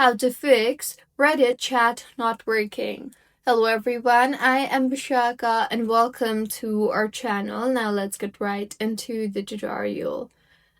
How to fix Reddit chat not working. Hello everyone, I am Bishaka and welcome to our channel. Now let's get right into the tutorial.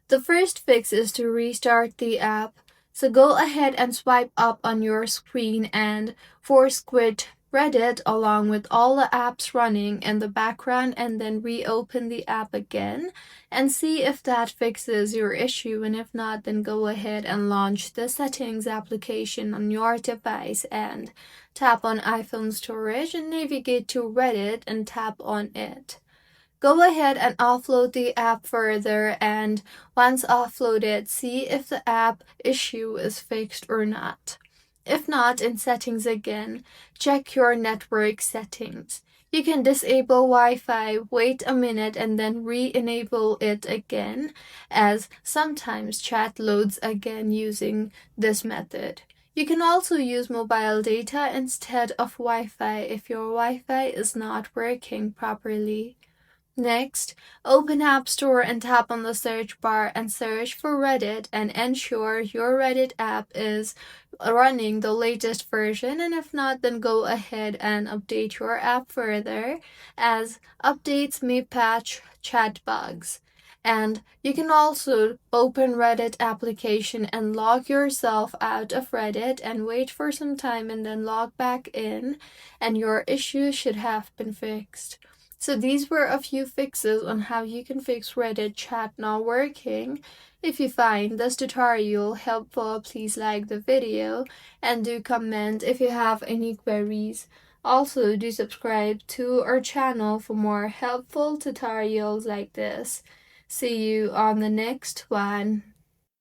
The first fix is to restart the app. So go ahead and swipe up on your screen and force quit Reddit along with all the apps running in the background, and then reopen the app again and see if that fixes your issue, and if not, then go ahead and launch the settings application on your device and tap on iPhone storage and navigate to Reddit and tap on it. Go ahead and offload the app further, and once offloaded, see if the app issue is fixed or not. If not, in settings again, check your network settings. You can disable Wi-Fi, wait a minute, and then re-enable it again, as sometimes chat loads again using this method. You can also use mobile data instead of Wi-Fi if your Wi-Fi is not working properly. Next, open App Store and tap on the search bar and search for Reddit, and ensure your Reddit app is running the latest version, and if not, then go ahead and update your app further, as updates may patch chat bugs. And you can also open Reddit application and log yourself out of Reddit and wait for some time and then log back in, and your issue should have been fixed. So these were a few fixes on how you can fix Reddit chat not working. If you find this tutorial helpful, please like the video and do comment if you have any queries. Also, do subscribe to our channel for more helpful tutorials like this. See you on the next one.